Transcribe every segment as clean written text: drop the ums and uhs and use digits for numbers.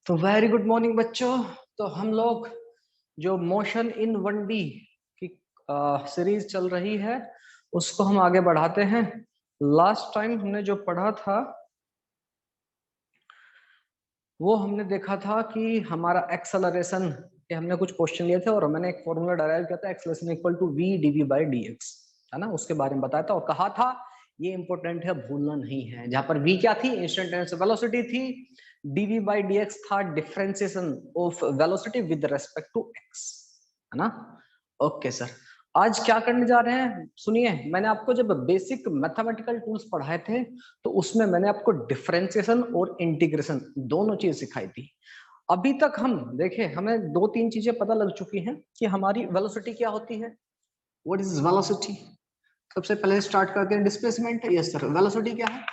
तो very good morning बच्चों। तो हम लोग जो मोशन इन 1D की सीरीज चल रही है उसको हम आगे बढ़ाते हैं। लास्ट टाइम हमने जो पढ़ा था वो हमने देखा था कि हमारा एक्सेलरेशन के हमने कुछ क्वेश्चन लिए थे और मैंने एक फॉर्मूला डिराइव किया था, acceleration equal to v dv by dx, है ना। उसके बारे में बताया था और कहा था ये इंपॉर्टेंट है, भूलना नहीं है। जहां पर v क्या थी, इंस्टेंटेनियस वेलोसिटी थी, dv by dx था differentiation of velocity with respect to x, है ना। ओके सर, आज क्या करने जा रहे हैं सुनिए। मैंने आपको जब बेसिक मैथमेटिकल टूल्स पढ़ाए थे तो उसमें मैंने आपको डिफरेंशिएशन और इंटीग्रेशन दोनों चीज सिखाई थी। अभी तक हम देखे, हमें दो तीन चीजें पता लग चुकी हैं कि हमारी वेलोसिटी क्या होती है। What is velocity? सबसे पहले स्टार्ट करते हैं डिस्प्लेसमेंट। यस सर, वेलोसिटी क्या है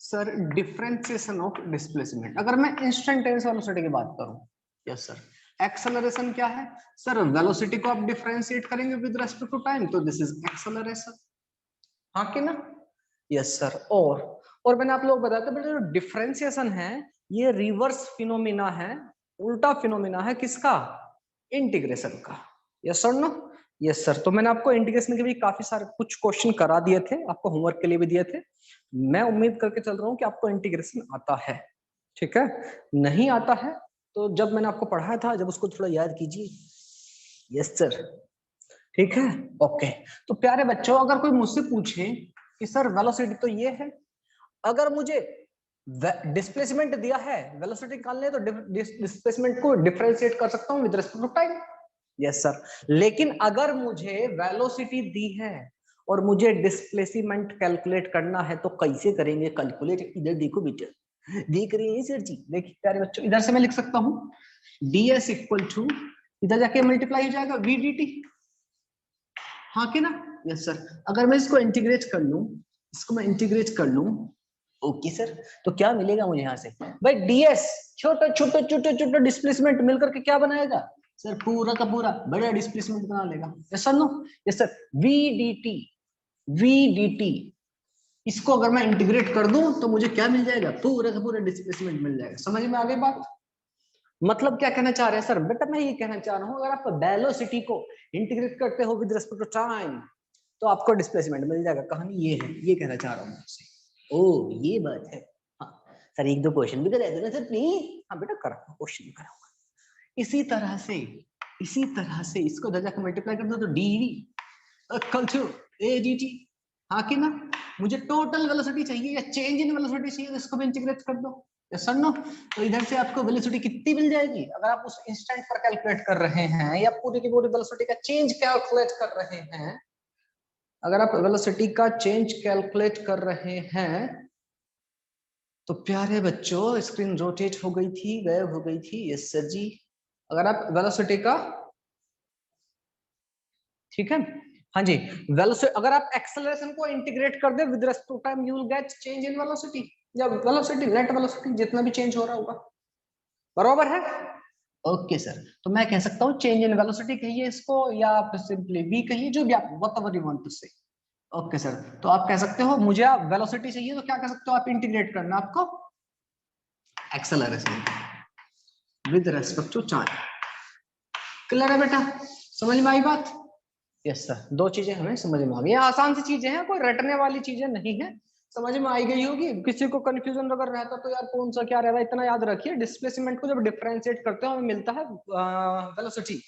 सर? Differentiation of displacement. अगर मैं इंस्टेंटेनियस वेलोसिटी की बात करूं, यस सर। एक्सेलरेशन क्या है सर? वेलोसिटी को आप डिफरेंशिएट करेंगे विद रेस्पेक्ट टू टाइम, तो दिस इज एक्सेलरेशन, हाँ कि ना। Yes sir. और मैंने आप लोग बताया था बेटा, जो डिफरेंशिएशन है ये रिवर्स फिनोमिना है, उल्टा फिनोमिना है किसका? इंटीग्रेशन का। Yes sir no? Yes sir. तो मैंने आपको इंटीग्रेशन के भी काफी सारे कुछ क्वेश्चन करा दिए थे, आपको होमवर्क के लिए भी दिए थे। मैं उम्मीद करके चल रहा हूँ कि आपको इंटीग्रेशन आता है, ठीक है। नहीं आता है तो जब मैंने आपको पढ़ाया था जब उसको थोड़ा याद कीजिए। यस सर, ठीक है। ओके। तो प्यारे बच्चों, अगर कोई मुझसे पूछे कि सर वेलोसिटी तो ये है, अगर मुझे डिस्प्लेसमेंट दिया है, वेलोसिटी निकालनी है, तो डिस्प्लेसमेंट को डिफरेंशिएट कर सकता हूं with respect to time. Yes sir. लेकिन अगर मुझे वेलोसिटी दी है और मुझे डिस्प्लेसमेंट कैलकुलेट करना है तो कैसे करेंगे कैलकुलेट? इधर देखो बेटा, देख रहे हैं सर जी? देखिए प्यारे बच्चों, इधर से मैं लिख सकता हूं ds इक्वल टू, इधर जाके मल्टीप्लाई हो जाएगा vdt, हाँ कि ना। Yes sir. अगर मैं इसको इंटीग्रेट कर लूं, इसको मैं इंटीग्रेट कर लूं, ओके सर, तो क्या मिलेगा मुझे यहाँ से भाई? ds छोटा छोटा छोटा छोटा डिस्प्लेसमेंट मिलकर के क्या बनाएगा सर? पूरा का पूरा बड़ा डिस्प्लेसमेंट बना लेगा। Yes sir no? Yes sir. vdt, vdt, इसको अगर मैं इंटीग्रेट कर दूं तो मुझे क्या मिल जाएगा? पूरा का पूरा डिस्प्लेसमेंट मिल जाएगा। समझ में आ गई बात? मतलब क्या कहना चाह रहे हैं सर? बेटा मैं ये कहना चाह रहा हूं, अगर आप वेलोसिटी को इंटीग्रेट करते हो विद रिस्पेक्ट टू टाइम तो आपको डिस्प्लेसमेंट मिल जाएगा। कहानी ये है, ये कहना चाह रहा हूं आपसे। ओ ये बात है। हाँ सर, एक दो क्वेश्चन भी करा दो ना सर प्लीज। हाँ बेटा कराऊंगा, क्वेश्चन भी कराऊंगा। इसी तरह से इसको दर्जा को मल्टीप्लाई कर दो तो dv इक्वल टू adt, हाँ कि ना। मुझे टोटल वेलोसिटी चाहिए या चेंज इन वेलोसिटी चाहिए, तो इसको भी इंटीग्रेट कर दो। Yes sir no? तो इधर से आपको वेलोसिटी कितनी मिल जाएगी अगर आप उस इंस्टेंट पर कैलकुलेट कर रहे हैं या पूरी की पूरी वेलोसिटी का चेंज कैलकुलेट कर रहे हैं? अगर आप वेलोसिटी का चेंज कैलकुलेट कर रहे हैं तो प्यारे बच्चों, स्क्रीन रोटेट हो गई थी, गायब हो गई थी। यस सर जी। अगर आप वेलोसिटी का, ठीक है, हाँ जी, वेलोसिटी अगर आप एक्सेलरेशन को इंटीग्रेट कर दे with respect to time you will get change in velocity, या वेलोसिटी नेट वेलोसिटी जितना भी चेंज हो रहा होगा, बराबर है। Okay sir. तो मैं कह सकता हूँ चेंज इन वेलोसिटी कहिए इसको, या आप सिंपली v कहिए, जो भी आप व्हाटएवर यू वांट टू से। Okay sir. तो आप कह सकते हो मुझे वेलोसिटी चाहिए तो क्या कह सकते हो आप? इंटीग्रेट करना आपको acceleration with respect to time. Clear है बेटा? समझ में आई बात? Yes sir. दो चीजें हमें समझ में आ गई, आसान सी चीजें हैं, कोई रटने वाली चीजें नहीं है, समझ में आई गई होगी। किसी को कंफ्यूजन अगर रहता तो यार कौन सा क्या रह रहा है, इतना याद रखिए डिस्प्लेसमेंट को जब डिफरेंशिएट करते हो हमें मिलता है वेलोसिटी,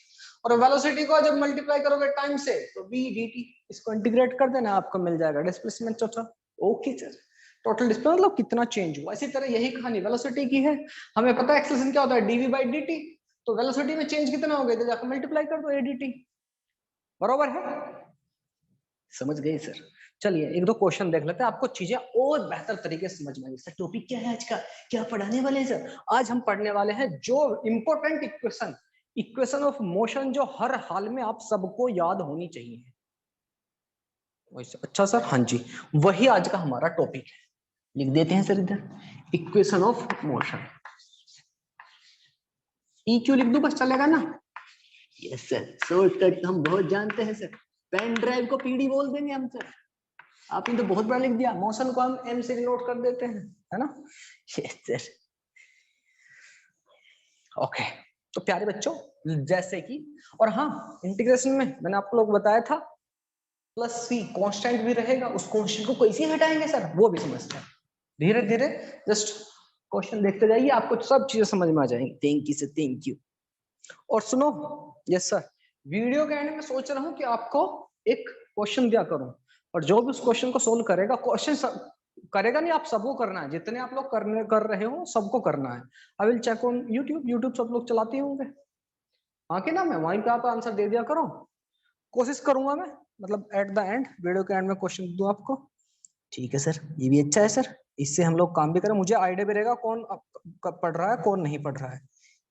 और वेलोसिटी को जब मल्टीप्लाई करोगे टाइम से तो v dt, इसको इंटीग्रेट कर देना आपको मिल जाएगा displacement total. Okay sir. Total displacement मतलब कितना चेंज हुआ। इसी तरह यही कहानी वेलोसिटी की है, हमें पता है एक्सेलरेशन क्या होता है dv by dt, तो वेलोसिटी में चेंज कितना हो गया तो जाकर मल्टीप्लाई कर दो adt, बराबर है। समझ गए सर? चलिए एक दो क्वेश्चन देख लेते हैं, आपको चीजें और बेहतर तरीके से समझ में आएगी। सर टॉपिक क्या है आज का, क्या पढ़ाने वाले हैं सर? आज हम पढ़ने वाले हैं जो important equation, equation of motion, जो हर हाल में आप सबको याद होनी चाहिए। अच्छा सर, हाँ जी, वही आज का हमारा टॉपिक है। लिख देते हैं सर इधर, इक्वेशन ऑफ मोशन। ई क्यों लिख दूं, बस चलेगा ना? यस सर, शॉर्टकट हम बहुत जानते हैं सर, पेन ड्राइव को पीडी बोल देंगे हम सर। आपने तो बहुत बड़ा लिख दिया, मोशन को हम एम से नोट कर देते हैं, है ना। Yes sir. ओके तो प्यारे बच्चों, जैसे कि, और हाँ इंटीग्रेशन में मैंने आपको लोग बताया था प्लस सी कांस्टेंट भी रहेगा, उस कांस्टेंट को कैसे हटाएंगे सर वो भी समझते हैं। धीरे धीरे जस्ट क्वेश्चन देखते जाइए, आपको सब चीजें समझ में आ जाएंगी। Thank you sir, thank you. और सुनो, यस सर, वीडियो के एंड में सोच रहा हूँ कि आपको एक क्वेश्चन दिया करूं, और जो भी उस क्वेश्चन को सोल्व करेगा, क्वेश्चन करेगा नहीं, आप सबको करना है, जितने आप लोग कर रहे हो सबको करना है। I will check on YouTube सब लोग चलाते होंगे, हाँ कि ना, मैं वहीं पे आप आंसर दे दिया करो। कोशिश करूंगा मैं, मतलब एट द एंड, वीडियो के एंड में क्वेश्चन दूं आपको। ठीक है सर, ये भी अच्छा है सर, इससे हम लोग काम भी करें, मुझे आइडिया भी रहेगा कौन पढ़ रहा है कौन नहीं पढ़ रहा है।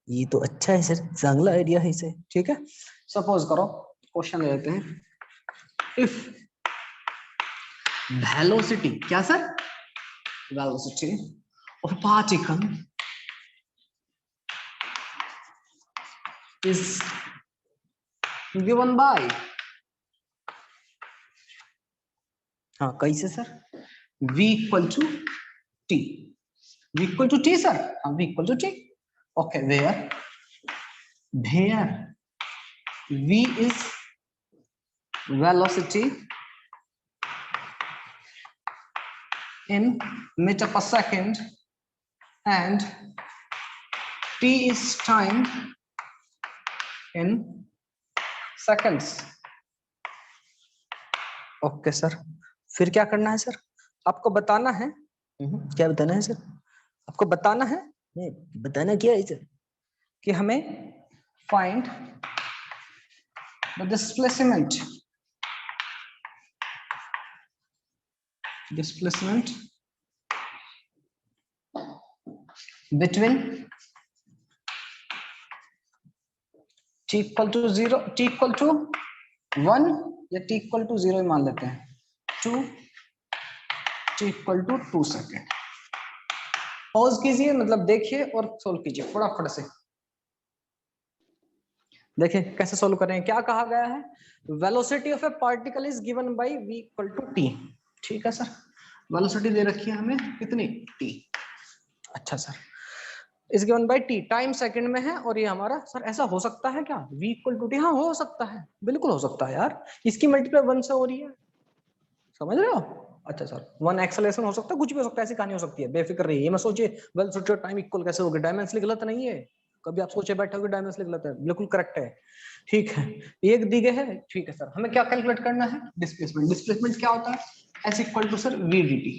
ये तो अच्छा है सर, चांगला आइडिया है इसे। ठीक है, सपोज करो क्वेश्चन लेते हैं, इफ वेलोसिटी, क्या sir, velocity of particle is given by, हाँ कैसे sir, v equal to t, v equal to t sir, हाँ v equal to t। Okay, where v is velocity in meter per second and t is time in seconds। Okay sir, फिर क्या करना है sir, आपको बताना है, क्या बताना है सर, आपको बताना है, बताना क्या है सर, कि हमें find the displacement between t equal to 0, t equal to 1 या t इक्वल टू 0 मान लेते हैं, 2, t equal to 2 second. Pause कीजिए, मतलब देखिए और सोल्व कीजिए फटाफट से। देखिए कैसे सोल्व करें, क्या कहा गया है, velocity of a particle is given by v equal to t। ठीक है सर, वेलोसिटी दे रखी है हमें कितनी, t। अच्छा sir, is given bye t, time second में है, और ये हमारा सर, ऐसा हो सकता है क्या, v इक्वल टू t, हाँ हो सकता है, बिल्कुल हो सकता है यार, इसकी मल्टीप्लाई 1 से हो रही है, समझ रहे हो। अच्छा सर, 1 एक्सेलरेशन हो सकता है, कुछ भी हो सकता है, ऐसी कहानी हो सकती है, बेफिक्र रहिए। ये मैं सोचिए वेलोसिटी और टाइम इक्वल कैसे होगी, डायमेंशनली गलत नहीं है, कभी आप सोचे बैठे हो कि डायमेंशनली गलत है, बिल्कुल करेक्ट है। ठीक है, एक दी गई है, ठीक है सर, हमें क्या कैलकुलेट करना है, डिस्प्लेसमेंट। डिस्प्लेसमेंट क्या होता है, S equal to sir v dt,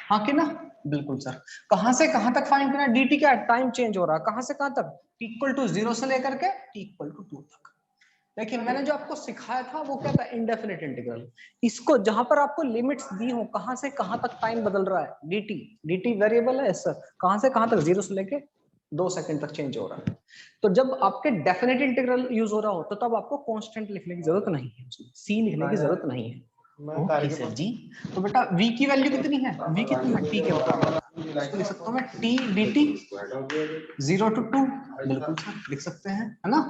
हाँ कि ना, बिल्कुल सर। कहां से कहां तक फाइंड करना है, dt क्या है, टाइम चेंज हो रहा है, कहां से कहां तक, t इक्वल टू 0 से लेकर के t इक्वल टू 2 तक। देखिए मैंने जो आपको सिखाया था वो क्या था, इंडेफिनिट इंटीग्रल। इसको जहां पर आपको लिमिट्स दी हो, कहां से कहां तक टाइम बदल रहा है, dt वेरिएबल है सर, कहां से कहां तक, 0 से लेके 2 सेकंड तक चेंज हो रहा है। तो जब आपके डेफिनेट इंटीग्रल यूज हो रहा हो, तो तब आपको कांस्टेंट लिखने की जरूरत नहीं है, सी लिखने की जरूरत नहीं है। ओके सर जी, तो बेटा v की वैल्यू कितनी है, v कितनी है, t के बराबर, इसको लिख सकता हूं मैं t dt 0 to 2, बिल्कुल सर लिख सकते हैं, है ना।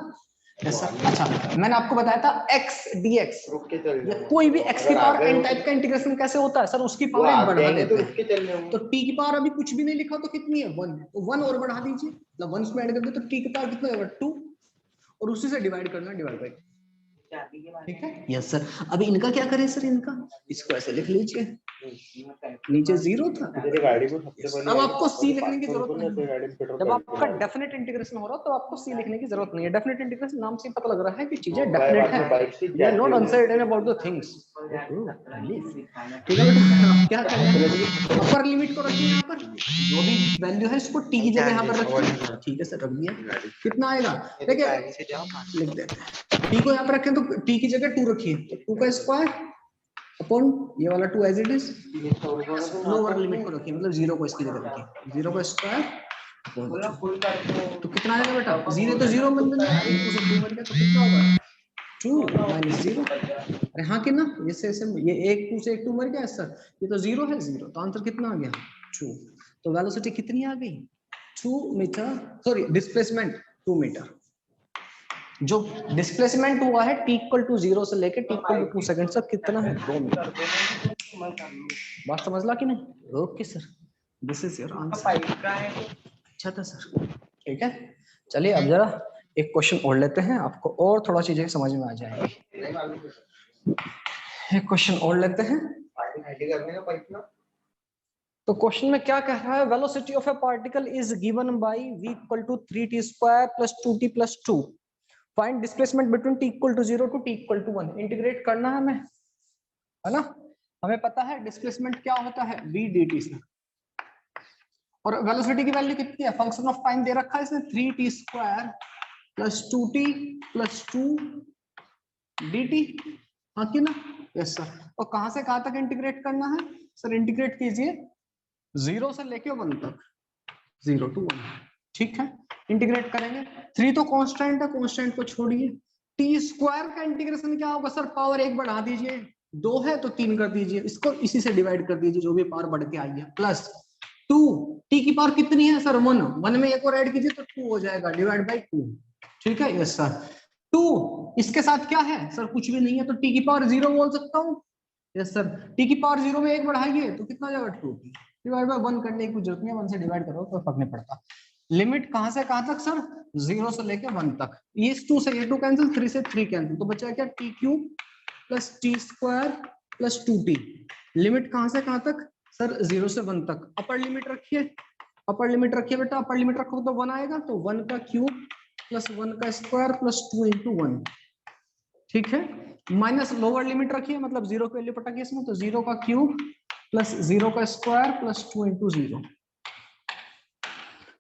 Yes sir. अच्छा, मैंने आपको बताया था x dx, या कोई भी x की पावर n टाइप का इंटीग्रेशन कैसे होता है सर, उसकी पावर n बढ़ा देते हैं। तो t की पावर अभी कुछ भी नहीं लिखा, तो कितनी है, 1, तो 1 और बढ़ा दीजिए, मतलब 1 इसमें ऐड कर दो, तो t की पावर कितना होगा, 2, और उसी से डिवाइड करना, डिवाइड बाय, ठीक है। यस सर, अभी इनका क्या करें सर, इनका इसको ऐसे लिख लीजिए, नीचे 0 था, अब आपको सी लिखने की जरूरत नहीं है। जब आपका डेफिनेट इंटीग्रेशन हो रहा हो तो आपको सी लिखने की जरूरत नहीं है। डेफिनेट इंटीग्रेशन नाम से पता लग रहा है कि चीजें डेफिनेट है, we are not uncertain about the things. ठीक है बेटा, क्या करें, अपर लिमिट को रखिए यहाँ पर, जो भी वैल्यू है इसको टी की जगह यहाँ पर रखिए, ठीक है सर, रख दिया, कितना आएगा, देखिए लिख देते हैं, टी को यहाँ पर रखें तो टी की जगह 2 रखिए, तो 2 का स्क्वायर अपॉन ये वाला 2 as it is, lower limit को रखिए, मतलब 0 को इसकी जगह रखिए, 0 का स्क्वायर तो कितना आएगा बेटा, 0 तो 0 बन जाएगा, 1 2 से 2 बन गया, तो कितना होगा 2 माइनस 0। अरे हाँ कि ना, ये 1 2 से 1 2 मर गया सर, ये तो 0 है, 0, तो आंसर कितना आ गया 2। तो वेलोसिटी कितनी आ गई, 2 मीटर, सॉरी डिस्प्लेसमेंट 2 मीटर। जो डिस्प्लेसमेंट हुआ है t इक्वल टू 0 से लेके t इक्वल टू 2 सेकंड तक, कितना है, 2 मीटर। बात समझ ला कि नहीं, okay sir, this is your answer. अच्छा था सर, ठीक है, चलिए अब जरा एक क्वेश्चन और लेते हैं, आपको और थोड़ा चीजें समझ में आ जाएंगी। एक क्वेश्चन और लेते हैं। तो क्वेश्चन में क्या कह रहा है, velocity of a particle is given by v equal to 3t square plus 2t plus 2। Find displacement between t equal to 0 to t equal to 1। Integrate करना है हमें, है ना। हमें पता है डिस्प्लेसमेंट क्या होता है, v dt से, और वेलोसिटी की वैल्यू कितनी है, फंक्शन ऑफ टाइम दे रखा है इसने 3t square plus 2t plus 2 dt, हाँ कि ना, यस सर। और कहां से कहां तक इंटीग्रेट करना है सर, इंटीग्रेट कीजिए 0 से लेके 1 तक, 0 टू 1, ठीक है। इंटीग्रेट करेंगे, 3 तो कांस्टेंट है, कांस्टेंट को छोड़िए। टी स्क्वायर का इंटीग्रेशन क्या होगा सर, पावर 1 बढ़ा दीजिए, 2 है तो 3 कर दीजिए, इसको इसी से डिवाइड कर दीजिए जो भी पावर बढ़ के आई है, प्लस 2 टी की पावर कितनी है सर 1, 1 में एक और ऐड कीजिए तो 2 हो जाएगा, डिवाइड बाई 2, ठीक है, यस सर। 2 इसके साथ क्या है सर, कुछ भी नहीं है, तो टी की पावर 0 बोल सकता हूँ, यस सर। टी की पावर 0 में 1 बढ़ाइए तो कितना जाएगा 2, डिवाइड बाय 1 करने की कुछ जरूरत नहीं है, 1 से डिवाइड करो तो फर्क नहीं पड़ता। लिमिट कहां से कहां तक सर, 0 से लेके 1 तक, ये 2 से ये 2 कैंसिल, 3 से 3 कैंसिल, तो बचा क्या T cube plus T square plus 2t। Limit कहां से कहां तक सर, 0 से 1 तक। अपर लिमिट रखिए, अपर लिमिट रखिए बेटा, अपर लिमिट रखो तो 1 आएगा, तो 1 का क्यूब प्लस 1 का स्क्वायर प्लस 2 इंटू 1, ठीक है। माइनस लोअर लिमिट रखिए, मतलब 0 की वैल्यू पटाइए इसमें, तो 0 का क्यूब प्लस 0 का स्क्वायर प्लस 2 इंटू 0।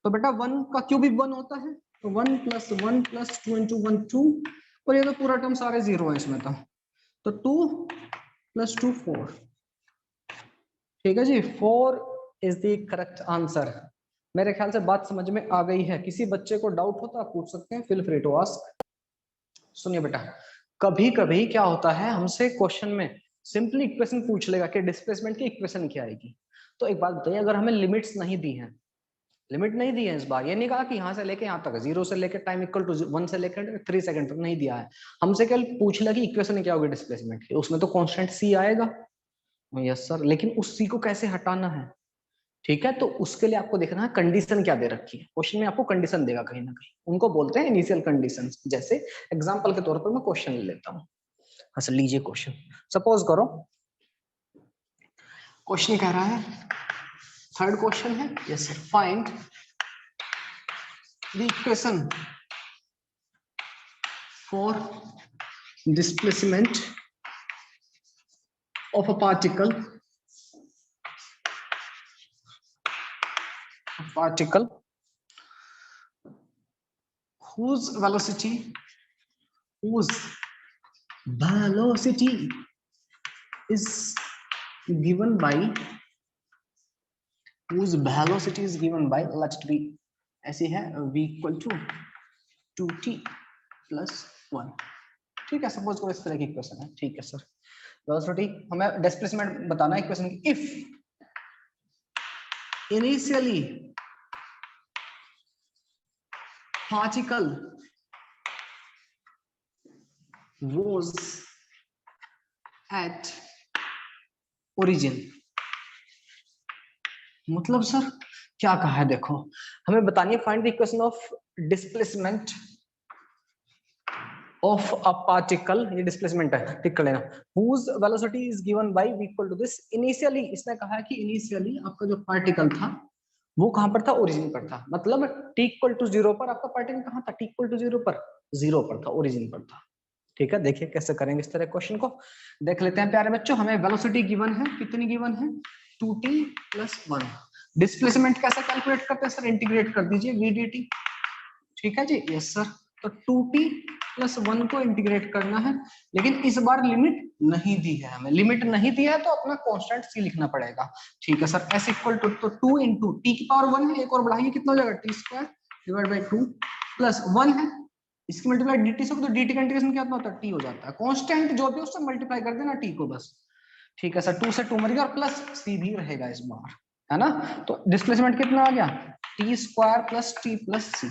तो बेटा 1 का क्यूब भी 1 होता है, तो 1 प्लस 1 प्लस 2 इंटू 1 2, और ये तो पूरा टर्म सारे 0 है इसमें, तो 2 प्लस 2 4, ठीक है जी, 4 इज द करेक्ट आंसर। मेरे ख्याल से बात समझ में आ गई है, किसी बच्चे को डाउट हो तो आप पूछ सकते हैं, फील फ्री टू आस्क। सुनिए बेटा, कभी कभी क्या होता है, हमसे क्वेश्चन में सिंपली इक्वेशन पूछ लेगा कि डिस्प्लेसमेंट की इक्वेशन क्या आएगी। तो एक बात बताइए, अगर हमें लिमिट्स नहीं दी हैं, लिमिट नहीं दी है इस बार, ये नहीं कहा कि यहाँ से लेके यहाँ तक, 0 से लेके टाइम इक्वल टू 1 से लेकर 3 सेकंड तक नहीं दिया है, हमसे केवल पूछ लिया कि इक्वेशन क्या होगी डिस्प्लेसमेंट की, उसमें तो कांस्टेंट सी आएगा, यस सर, लेकिन उस सी को कैसे हटाना है, ठीक है। तो उसके लिए आपको देखना है कंडीशन क्या दे रखी है, क्वेश्चन में आपको कंडीशन देगा कहीं ना कहीं, उनको बोलते हैं इनिशियल कंडीशंस। जैसे एग्जांपल के तौर पर मैं क्वेश्चन ले लेता हूँ, अच्छा लीजिए क्वेश्चन, सपोज करो क्वेश्चन कह रहा है, थर्ड क्वेश्चन है, yes sir, find the equation for displacement of a particle whose velocity is given by let it be ऐसी है, v equal to 2t plus 1, ठीक है, सपोज करो इस तरह की इक्वेशन है, ठीक है सर। वेलोसिटी हमें डिस्प्लेसमेंट बताना है इक्वेशन की, if initially particle was at origin, मतलब सर क्या कहा है, देखो हमें बतानी है find the equation of displacement of a particle, ये डिस्प्लेसमेंट है, टिक कर लेना, whose velocity is given by v equal to this। Initially इसने कहा है कि इनिशियली आपका जो पार्टिकल था वो कहां पर था, ओरिजिन पर था, मतलब t इक्वल टू 0 पर आपका पार्टिकल कहां था, t इक्वल टू 0 पर, 0 पर था, ओरिजिन पर था, ठीक है। देखिए कैसे करेंगे इस तरह क्वेश्चन को, देख लेते हैं प्यारे बच्चों। हमें वेलोसिटी गिवन है, कितनी गिवन है, 2t प्लस 1। डिस्प्लेसमेंट कैसे कैलकुलेट करते हैं सर, इंटीग्रेट कर दीजिए v dt, ठीक है जी, यस सर। तो 2t प्लस 1 को इंटीग्रेट करना है, लेकिन इस बार लिमिट नहीं दी है हमें, लिमिट नहीं दिया है तो अपना कांस्टेंट सी लिखना पड़ेगा, ठीक है सर। s इक्वल टू, तो 2 इंटू टी की पावर 1 है, एक और बढ़ाइए कितना हो जाएगा, T square divide by 2 plus 1 है, इसकी मल्टीप्लाई dt से, तो dt का इंटीग्रेशन क्या होता है, t हो जाता है, कांस्टेंट जो भी उससे मल्टीप्लाई कर देना t को बस, ठीक है सर। 2 से 2 मर गया और प्लस c भी रहेगा इस बार, है ना। तो डिस्प्लेसमेंट कितना आ गया, T square plus T plus C.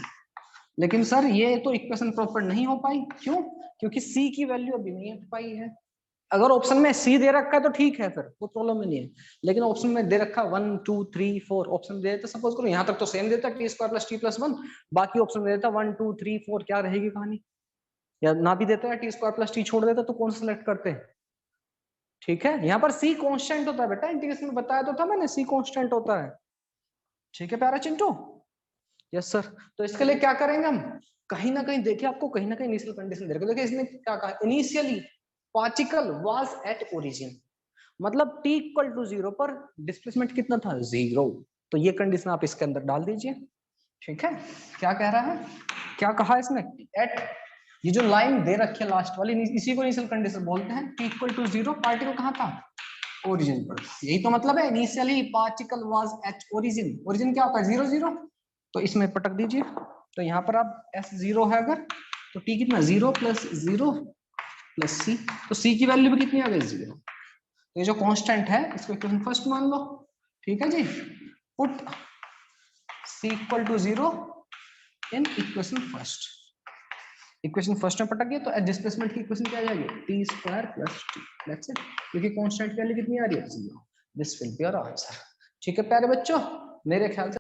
लेकिन सर ये तो इक्वेशन प्रॉपर नहीं हो पाई, क्यों, क्योंकि c की वैल्यू अभी नहीं आ पाई है, अगर ऑप्शन में सी दे रखा है तो ठीक है, फिर वो प्रॉब्लम नहीं है, लेकिन ऑप्शन में दे रखा है 1 2 3 4 ऑप्शन दे देता, सपोज करो यहाँ तक तो सेम देता T square plus T plus 1, बाकी ऑप्शन दे देता 1 2 3 4, क्या रहेगी कहानी? या ना भी देता है टी स्क्वायर प्लस टी छोड़ देता तो कौन सा सिलेक्ट करते हैं? ठीक है, यहाँ पर सी कांस्टेंट होता है बेटा, इंटीग्रेशन में बताया तो था मैंने, सी कांस्टेंट होता है। ठीक है प्यारा चिंटू? Yes sir. तो इसके लिए क्या करेंगे हम, कहीं ना कहीं देखिए आपको कहीं ना कहीं इनिशियल कंडीशन दे रखा है। देखिए इसने क्या कहा, initially particle was at origin, मतलब t इक्वल टू 0 पर डिस्प्लेसमेंट कितना था, 0। तो ये कंडीशन आप इसके अंदर डाल दीजिए। ठीक है, क्या कह रहा है, क्या कहा इसने, एट, ये जो लाइन दे रखी है लास्ट वाली, इसी को इनिशियल कंडीशन बोलते हैं। t इक्वल टू 0, पार्टिकल कहाँ था, ओरिजिन पर। यही तो मतलब है, initially particle was at origin. Origin क्या होता है, 0 0, तो इसमें पटक दीजिए। तो यहाँ पर आप s0 है अगर, तो t कितना, 0 प्लस 0 प्लस c, तो c की वैल्यू भी कितनी आ गई, 0। ये जो कांस्टेंट है इसको इक्वेशन फर्स्ट मान लो। ठीक है जी, put c equal to 0 in equation first. Equation first में पटक गया तो डिस्प्लेसमेंट की इक्वेशन क्या आ जाएगी, T square plus T, that's it. क्योंकि कांस्टेंट की वैल्यू कितनी आ रही है, 0। This will be our answer. ठीक है प्यारे बच्चों, मेरे ख्याल से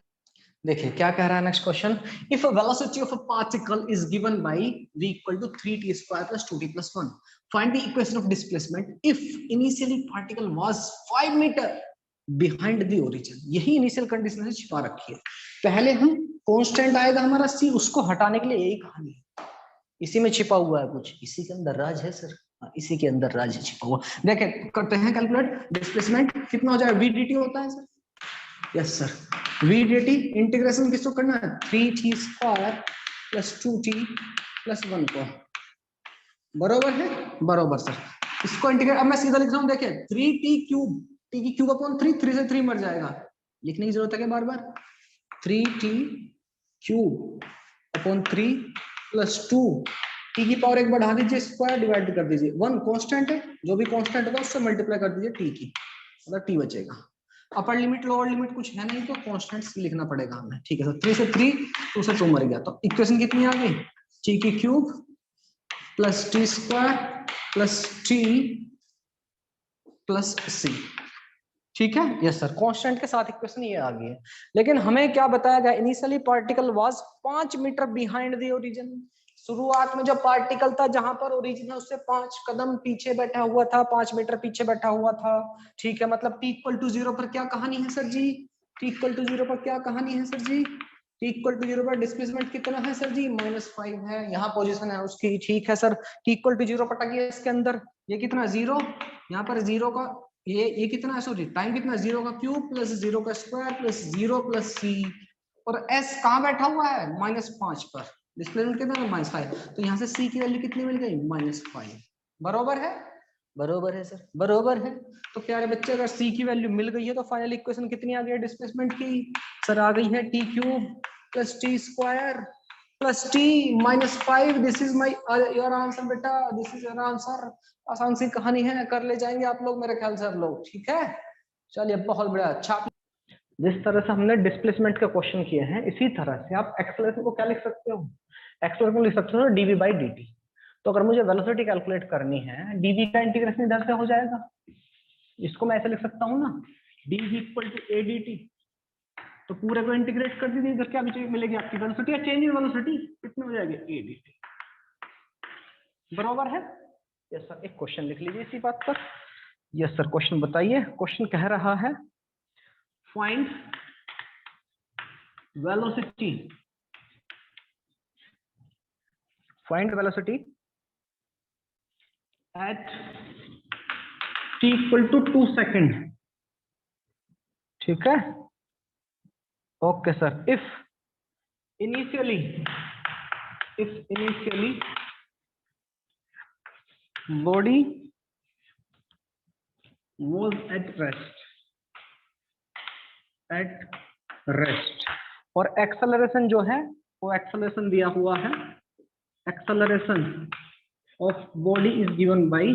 देखिए क्या कह रहा है next question. If a velocity of a particle is given by v equal to 3t square plus 2t plus 1, find the equation of displacement if initially particle was 5 metre behind the origin. यही initial condition है, छिपा रखी है। पहले हम constant आएगा हमारा c, उसको हटाने के लिए यही कहानी है, इसी में छिपा हुआ है कुछ, इसी के अंदर राज है सर। इसी के अंदर राज है छिपा हुआ। देखें करते हैं कैलकुलेट, डिस्प्लेसमेंट कितना हो जाएगा, v dt होता है sir. Yes sir, v dt integration किसको करना है, 3t square plus 2t plus 1 को, बरोबर है, बरोबर सर। इसको इंटीग्रेट, अब मैं सीधा लिख रहा हूं, देखिए 3t क्यूब, t की क्यूब अपॉन 3, 3 से 3 मर जाएगा, लिखने की जरूरत है क्या बार बार, 3t cube upon 3 plus 2, t की पावर एक बढ़ा दीजिए, स्क्वायर डिवाइड कर दीजिए, 1 कांस्टेंट है, जो भी कांस्टेंट होगा उससे मल्टीप्लाई कर दीजिए t की, मतलब t बचेगा। अपर लिमिट लोअर लिमिट कुछ है नहीं, तो कांस्टेंट्स लिखना पड़ेगा हमें। ठीक है सर, 3 से 3, 2 से 2 मर गया, तो इक्वेशन कितनी आ गई, t की cube plus T square plus T plus C. ठीक है, यस सर, कांस्टेंट के साथ इक्वेशन ये आ गई है। लेकिन हमें क्या बताया गया, initially particle was 5 metre behind the origin. शुरुआत में जो पार्टिकल था जहां पर ओरिजिन है उससे 5 कदम पीछे बैठा हुआ था, 5 मीटर पीछे बैठा हुआ था। ठीक है, मतलब t इक्वल टू 0 पर क्या कहानी है sir ji, t equal to 0 पर क्या कहानी है sir ji, t equal to 0 पर डिस्प्लेसमेंट कितना है सर जी, -5 है, यहाँ पोजीशन है उसकी। ठीक है सर, t इक्वल टू 0 पटाइए इसके अंदर, ये कितना 0, यहाँ पर 0 का ये कितना है, सॉरी टाइम कितना, 0 का क्यूब प्लस 0 का स्क्वायर प्लस 0 प्लस सी, और s कहाँ बैठा हुआ है, -5 पर, डिस्प्लेसमेंट कितना है, -5, तो यहाँ से c की वैल्यू कितनी मिल गई, -5। बरोबर है, बरोबर है सर, बरोबर है। तो प्यारे बच्चे अगर c की वैल्यू मिल गई है तो फाइनल इक्वेशन कितनी आ गई है डिस्प्लेसमेंट की, सर आ गई है t cube plus T square plus t -5। This is my your answer बेटा, दिस इज योर आंसर। आसान सी कहानी है, कर ले जाएंगे आप लोग मेरे ख्याल से आप लोग। ठीक है, चलिए बहुत बढ़िया, अच्छा। जिस तरह से हमने डिस्प्लेसमेंट के क्वेश्चन किए हैं, इसी तरह से आप एक्सेलरेशन को क्या लिख सकते हो, एक्सेलरेशन को लिख सकते हो dv बाई dt। तो अगर मुझे वेलोसिटी कैलकुलेट करनी है, dv का इंटीग्रेशन इधर से हो जाएगा, इसको मैं ऐसे लिख सकता हूँ ना, dv equal to a dt। तो पूरे को इंटीग्रेट कर दीजिए, इधर क्या मिलेगी आपकी वेलोसिटी, या चेंज इन वेलोसिटी कितनी हो जाएगी, a dt। बराबर है। यस सर, एक क्वेश्चन लिख लीजिए इसी बात पर। यस सर, क्वेश्चन बताइए। क्वेश्चन कह रहा है find velocity, find velocity at t equal to 2 second. ठीक है, okay sir. If initially body was at rest, और एक्सेलरेशन जो है वो एक्सेलरेशन दिया हुआ है, acceleration of body is given by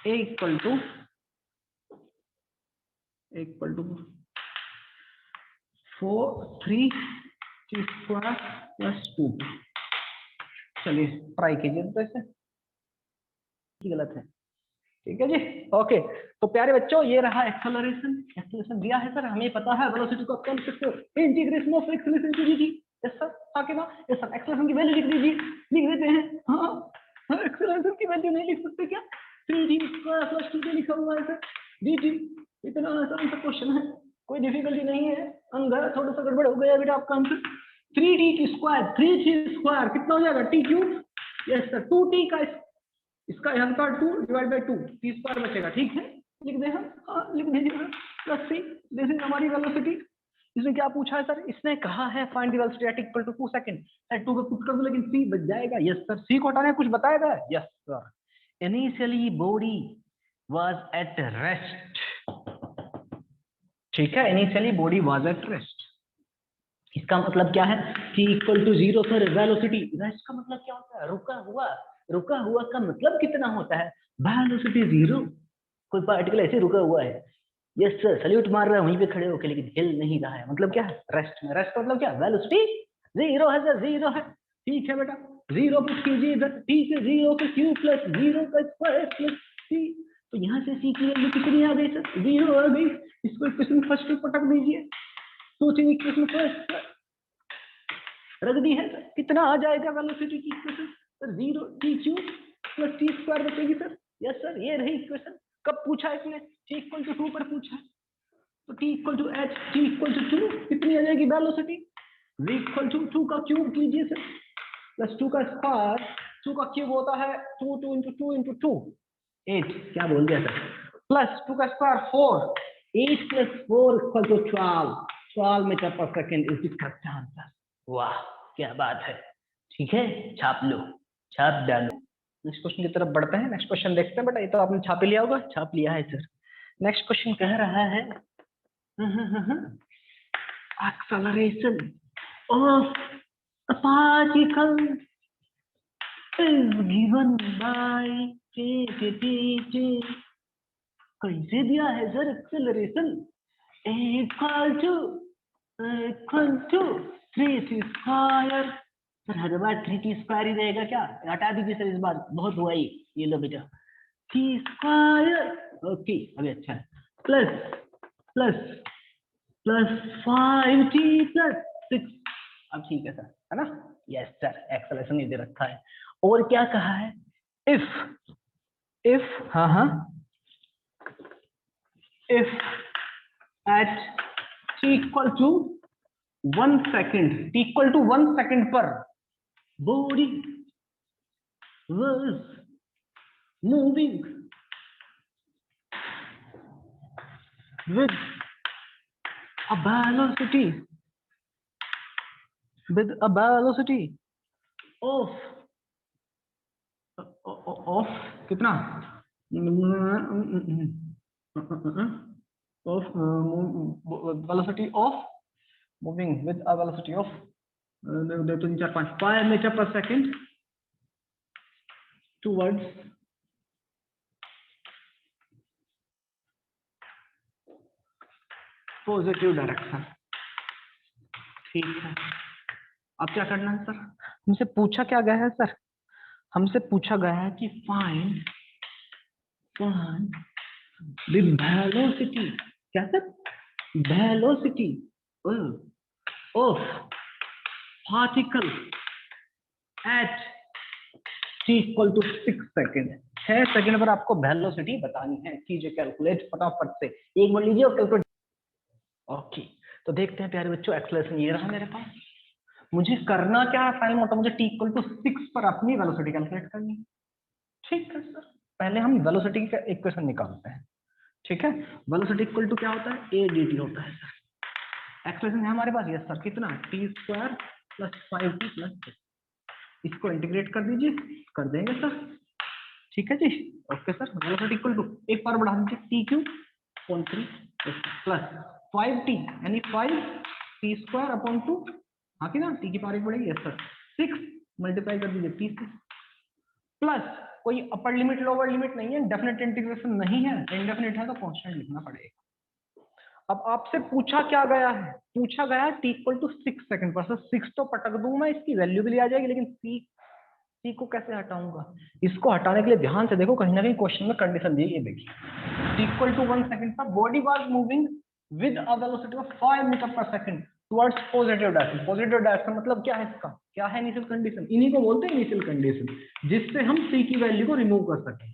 a equal to 4 3 t square plus 2। चलिए ट्राई कीजिए तो ऐसे गलत है, ठीक है जी। ओके, तो प्यारे बच्चों ये रहा एक्सेलरेशन। एक्सेलरेशन दिया है सर, हमें पता है वेलोसिटी को कम सकते हो इंटीग्रेशन ऑफ एक्सेलरेशन की जी। यस सर, आगे ना यस सर, एक्सेलरेशन की वैल्यू लिख दीजिए, लिख देते हैं। हाँ एक्सेलरेशन की वैल्यू नहीं लिख सकते क्या? 3d स्क्वायर प्लस 2d लिखा हुआ है सर, dt। इतना आसान सा क्वेश्चन है, कोई डिफिकल्टी नहीं है। अंदर थोड़ा सा गड़बड़ हो गया बेटा आपका आंसर। 3d की स्क्वायर 3 स्क्वायर कितना हो जाएगा, t cube. Yes sir, 2t का इसका यहाँ का 2 डिवाइड बाय 2 टी स्क्वायर बचेगा, ठीक है। लिख दे हम, हाँ लिख दीजिए प्लस सी। दिस इज हमारी वेलोसिटी। इसमें क्या पूछा है सर, इसने कहा है find the velocity at equal to 2 second. At 2 पे पुट कर दो, लेकिन सी बच जाएगा। यस सर, सी को हटाने कुछ बताएगा। Yes sir, initially body was at rest, ठीक है, initially body was at rest. इसका मतलब क्या है, t equal to 0 sir velocity. Rest का मतलब क्या होता है, रुका हुआ। रुका हुआ का मतलब कितना होता है, वेलोसिटी 0। कोई पार्टिकल ऐसे रुका हुआ है, यस सर, सल्यूट मार रहा है वहीं पे खड़े होके, लेकिन हिल नहीं रहा है, मतलब क्या है, रेस्ट में। रेस्ट का मतलब क्या, वेलोसिटी 0 है सर, 0 है। ठीक है बेटा, 0 पुट कीजिए इधर, ठीक है, 0 का क्यूब प्लस 0 का स्क्वायर प्लस सी। तो यहाँ से सी की वैल्यू कितनी आ गई सर, 0 आ गई। इसको इक्वेशन फर्स्ट पे पटक दीजिए, सोचिए इक्वेशन फर्स्ट रख दी है सर, कितना आ जाएगा वेलोसिटी की equation sir, 0 T cube plus T square बचेगी सर। यस सर, ये रही इक्वेशन। कब पूछा इसने, टी इक्वल टू 2 पर पूछा। तो T equal to H, T equal to 2 कितनी आ जाएगी वेलोसिटी, v इक्वल टू 2 का क्यूब कीजिए सर प्लस 2 का स्क्वायर। 2 का क्यूब होता है 2 2 इंटू 2 इंटू 2 8, क्या बोल दिया सर, प्लस 2 का square 4, 8 plus 4 equal to 12 metre per second is the correct answer. वाह क्या बात है, ठीक है, छाप लो, छाप डालो। नेक्स्ट क्वेश्चन की तरफ बढ़ते हैं। नेक्स्ट क्वेश्चन देखते हैं बेटा, ये तो आपने छाप लिया होगा, छाप लिया है सर। नेक्स्ट क्वेश्चन कह रहा है acceleration of a particle is given by कैसे दिया है sir acceleration, equal to 3t square. Sir हर बार 3t स्क्वायर ही रहेगा क्या, हटा दीजिए सर, इस बार बहुत हुआ ये लो बेटा, t स्क्वायर। ओके अभी अच्छा है, plus plus plus 5t plus 6। अब ठीक है सर, है ना। यस सर, एक्सेलरेशन ये दे रखा है। और क्या कहा है, इफ हाँ if at t equal to 1 second, t equal to 1 second पर body was moving with a velocity of कितना of velocity of moving with a velocity of 5 meter per second towards positive direction. ठीक है, अब क्या करना है sir, हमसे पूछा क्या गया है सर, हमसे पूछा गया है कि फाइंड द वेलोसिटी, क्या sir, velocity of particle at t equal to 6 second. 6 second पर आपको वेलोसिटी बतानी है, कीजिए कैलकुलेट फटाफट से, एक बार लीजिए और कैलकुलेट। ओके, तो देखते हैं प्यारे बच्चों, एक्सेलरेशन ये रहा मेरे पास। मुझे करना क्या है फाइनल मोटा, मुझे t इक्वल टू 6 पर अपनी वेलोसिटी कैलकुलेट करनी है। ठीक है सर, पहले हम वेलोसिटी का इक्वेशन निकालते हैं। ठीक है, वेलोसिटी इक्वल टू क्या होता है, a dt होता है सर। एक्सप्रेशन है हमारे पास, यस सर, कितना, t square plus 5t plus 6। इसको इंटीग्रेट कर दीजिए, कर देंगे सर। ठीक है जी, okay sir. Velocity equal to, एक बार बढ़ा दीजिए, t cube upon 3 plus 5t यानी 5t स्क्वायर अपॉन 2, हाँ कि ना, t की पावर एक बढ़ेगी, यस सर। 6 मल्टीप्लाई कर दीजिए t से, प्लस कोई अपर लिमिट लोअर लिमिट नहीं है, डेफिनेट इंटीग्रेशन नहीं है, इंडेफिनेट है तो कांस्टेंट लिखना पड़ेगा। अब आपसे पूछा क्या गया है, पूछा गया है t इक्वल टू 6 सेकंड पर। सर 6 तो पटक दूं मैं, इसकी वैल्यू भी ली आ जाएगी, लेकिन c सी को कैसे हटाऊंगा? इसको हटाने के लिए ध्यान से देखो, कहीं ना कहीं क्वेश्चन में कंडीशन दी, ये देखिए इक्वल टू 1 सेकंड पर body was moving with a velocity of 5 metre per second towards positive direction. Positive direction मतलब क्या है इसका? क्या है इनिशियल कंडीशन? इन्हीं को बोलते हैं इनिशियल कंडीशन, जिससे हम सी की वैल्यू को रिमूव कर सकें,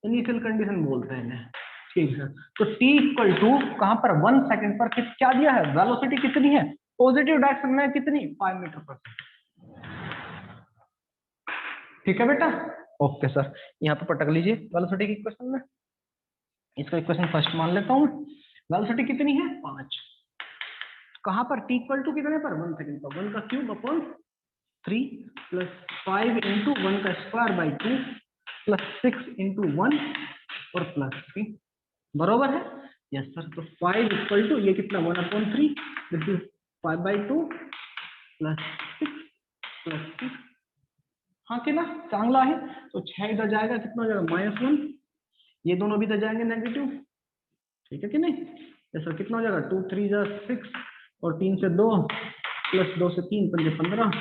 इनिशियल कंडीशन बोलते हैं इन्हें। ठीक है, तो t इक्वल टू कहां पर 1 सेकंड पर क्या दिया है? वेलोसिटी कितनी है पॉजिटिव डायरेक्शन में? कितनी? 5 मीटर पर सेकंड। ठीक है बेटा, ओके सर, यहाँ पे पटक लीजिए वेलोसिटी की इक्वेशन में। इसका इक्वेशन फर्स्ट मान लेता हूँ। वेलोसिटी कितनी है? 5। कहां पर? t इक्वल टू कितने पर? 1 सेकंड पर। 1 का क्यूब अपॉन 3 प्लस 5 इंटू 1 का स्क्वायर बाई 2 प्लस 6 इंटू 1 और प्लस 3 बरोबर है। यस सर, तो 5 इक्वल टू ये कितना? 1 upon 3 this is 5 by 2 plus 6 plus 6। हाँ कि ना? चांगला है। तो 6 इधर जाएगा, कितना हो जाएगा? -1। ये दोनों भी इधर जाएंगे नेगेटिव, ठीक है कि नहीं? ऐसा कितना हो जाएगा? 2 3 जा 6 और 3 से 2 प्लस 2 से 3 5 15।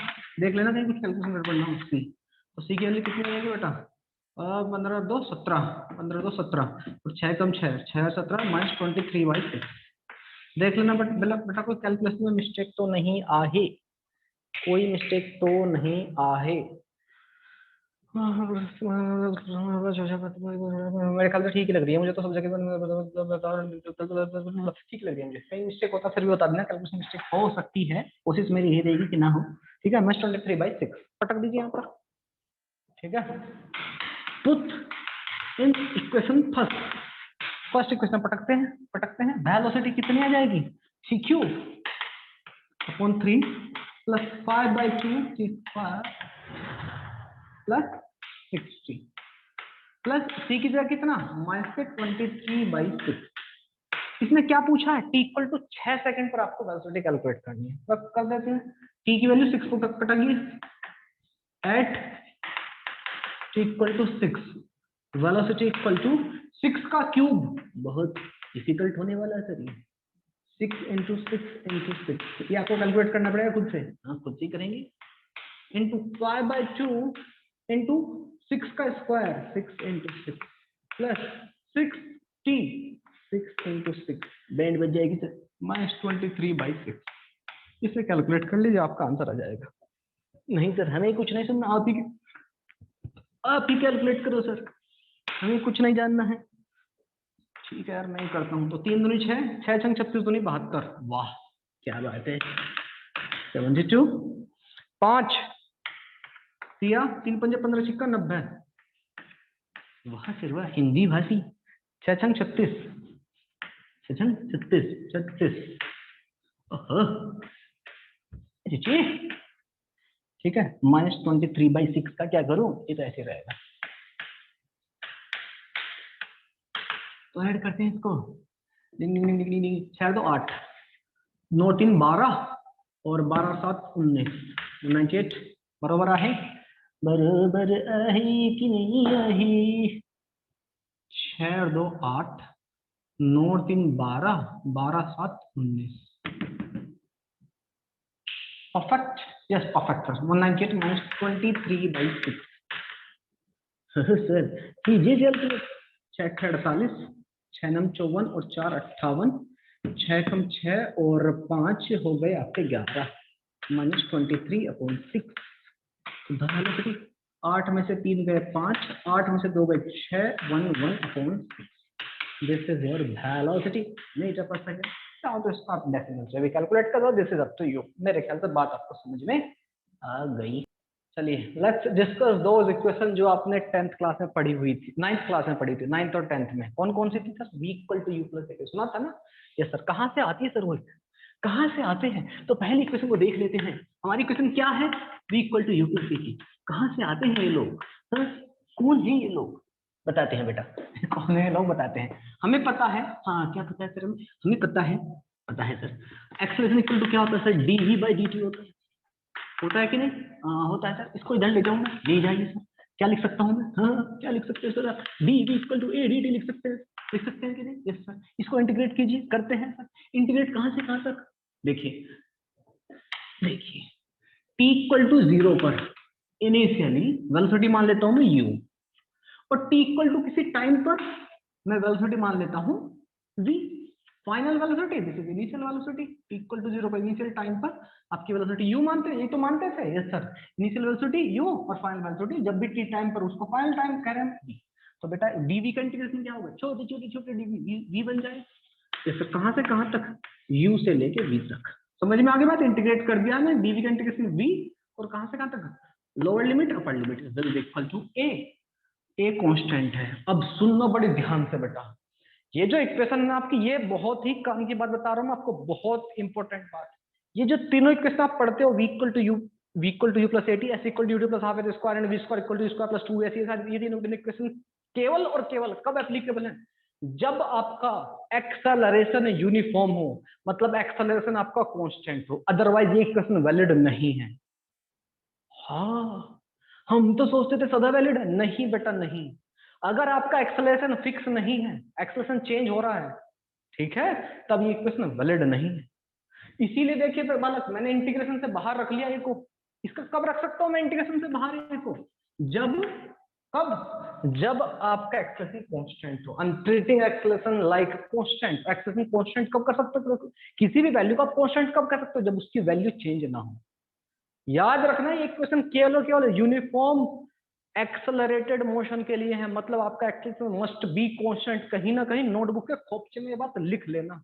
देख लेना कहीं कुछ कैलकुलेशन गड़बड़ ना हो उसकी। तो सी की वैल्यू कितनी आएगी बेटा? 15 2 17, 15 2 17 और 6 कम 6 6 17 -23/6। देख लेना बेटा कोई कैलकुलेशन में मिस्टेक तो नहीं आहे, कोई मिस्टेक तो नहीं आहे। मेरे ख्याल से ठीक ही लग रही है मुझे तो, सब जगह ठीक लग रही है मुझे। कहीं मिस्टेक होता फिर भी बता देना, कैलकुलेशन मिस्टेक हो सकती है, कोशिश मेरी यही रहेगी कि ना हो। ठीक है, -23/6 पटक दीजिए यहाँ पर। ठीक है, put in equation first equation पटकते हैं। वेलोसिटी कितनी आ जाएगी? cq upon 3 plus 5/2 plus 60 plus C की जगह कितना? -23/6। इसमें क्या पूछा है? t इक्वल टू 6 सेकंड पर आपको वेलोसिटी कैलकुलेट करनी है। बस कर देते हैं। t की वैल्यू 6 को कटाइए at t equal to 6, velocity equal to 6 का क्यूब। बहुत डिफिकल्ट होने वाला है सर ये। 6 इंटू 6 इंटू 6, ये आपको कैलकुलेट करना पड़ेगा खुद से। हाँ, खुद से करेंगे। इंटू 5/2 इंटू 6 का square 6 into 6 plus 6t 6 into 6 band बच जाएगी सर -23/6। इसे कैलकुलेट कर लीजिए, आपका आंसर आ जाएगा। नहीं सर, हमें कुछ नहीं सुनना, आप ही कैलकुलेट करो सर, हमें कुछ नहीं जानना है। ठीक है यार, मैं ही करता हूँ। तो 3 दूनी 6, 6 छंग 36 दूनी 72। वाह क्या बात है। 72 5 सिया 3 पंजे 15 सिक्का 90। वाह सर वाह, हिंदी भाषी। 6 छंग 36, 6 छंग 36 36। ओहो ठीक है, -23/6 का क्या करूं? ये तो ऐसे रहेगा। तो ऐड करते हैं इसको। 6 2 8 9 3 12 और 12 7 19 98 बरोबर आहे? बरोबर आहे कि नहीं आहे? 6 और 2 8 9 3 12 12 7 19। Perfect, yes perfect sir. 198 -23/6 sir कीजिए जल्दी। 6 48 6 9 54 और 4 58 6 कम 6 और 5 हो गए आपके 11 -23/6। 8 में से 3 गए 5, 8 में से 2 गए 6 11/6। This is your velocity metre per second. चाहो तो इसको आप डेसिमल से भी कैलकुलेट कर दो, this is up to you. मेरे ख्याल से बात आपको समझ में आ गई। चलिए लेट्स डिस्कस दोज इक्वेशन जो आपने 10th क्लास में पढ़ी हुई थी, 9th क्लास में पढ़ी थी, 9th और 10th में। कौन कौन सी थी sir? v equal to you plus A, सुना था ना? Yes sir. कहाँ से आती है सर वो? कहाँ से आते हैं? तो पहली इक्वेशन को देख लेते हैं। हमारी इक्वेशन क्या है? v equal to you plus A की। कहाँ से आते हैं ये लोग सर? कौन है ये लोग? बताते हैं बेटा। कौन है लोग बताते हैं। हमें पता है, हाँ क्या पता है सर? हमें पता है सर, एक्सेलरेशन इक्वल टू क्या होता है सर? dv/dt होता है कि नहीं? होता है सर। इसको इधर ले जाऊंगा, ले जाइए सर। क्या लिख सकता हूँ मैं? हाँ क्या लिख सकते हैं sir? dv equal to a dt लिख सकते हैं कि नहीं? Yes sir. इसको इंटीग्रेट कीजिए, करते हैं सर। इंटीग्रेट कहाँ से कहाँ तक? देखिए t इक्वल टू 0 पर इनिशियली वेलोसिटी मान लेता हूं मैं u, और t इक्वल टू किसी टाइम पर मैं वेलोसिटी मान लेता हूं v, final velocity, this is initial velocity, t equal to 0 पर इनिशियल टाइम पर आपकी वेलोसिटी u मानते हैं, ये तो मानते थे, yes sir, initial velocity u और फाइनल वेलोसिटी जब भी t टाइम पर उसको फाइनल टाइम कह रहे हैं v, तो बेटा dv का इंटीग्रेशन क्या होगा, छोटे छोटे छोटे dv, v बन जाए, जैसे कहां से कहां तक, u से लेके v तक, समझ में आगे बात, इंटीग्रेट कर दिया मैं, dv का इंटीग्रेशन v और कहां से कहां तक, lower limit upper limit will equal to a constant है। अब सुन लो बड़े ध्यान से बेटा, ये जो इक्वेशन है आपकी, ये बहुत ही काम की बात बता रहा हूं मैं आपको, बहुत इंपॉर्टेंट बात, ये जो तीनों इक्वेशन आप पढ़ते हो, v equal to u plus 80, s equal to u plus half square and v square equal to square plus 2s, ये तीनों इक्वेशन केवल और केवल कब एप्लीकेबल है, जब आपका एक्सेलरेशन यूनिफॉर्म हो, मतलब एक्सेलरेशन आपका कांस्टेंट हो, अदरवाइज ये इक्वेशन वैलिड नहीं है। हाँ, हम तो सोचते थे सदा वैलिड है, नहीं बेटा नहीं, अगर आपका एक्सेलरेशन फिक्स नहीं है, एक्सेलरेशन चेंज हो रहा है, ठीक है, तब ये इक्वेशन वैलिड नहीं है। इसीलिए देखिए बालक, मैंने इंटीग्रेशन से बाहर रख लिया को, इसका कब रख सकता हूं मैं इंटीग्रेशन से बाहर को, जब कब, जब आपका एक्सेलरेशन कांस्टेंट हो, treating acceleration like constant, acceleration constant कब कर सकते हो, किसी भी वैल्यू का कांस्टेंट कब कर सकते हो, जब उसकी वैल्यू चेंज ना हो। याद रखना ये इक्वेशन केवल और केवल यूनिफॉर्म एक्सेलरेटेड मोशन के लिए है, मतलब आपका एक्सेलरेशन मस्ट बी कांस्टेंट, कहीं ना कहीं नोटबुक के खोपचे में ये बात लिख लेना,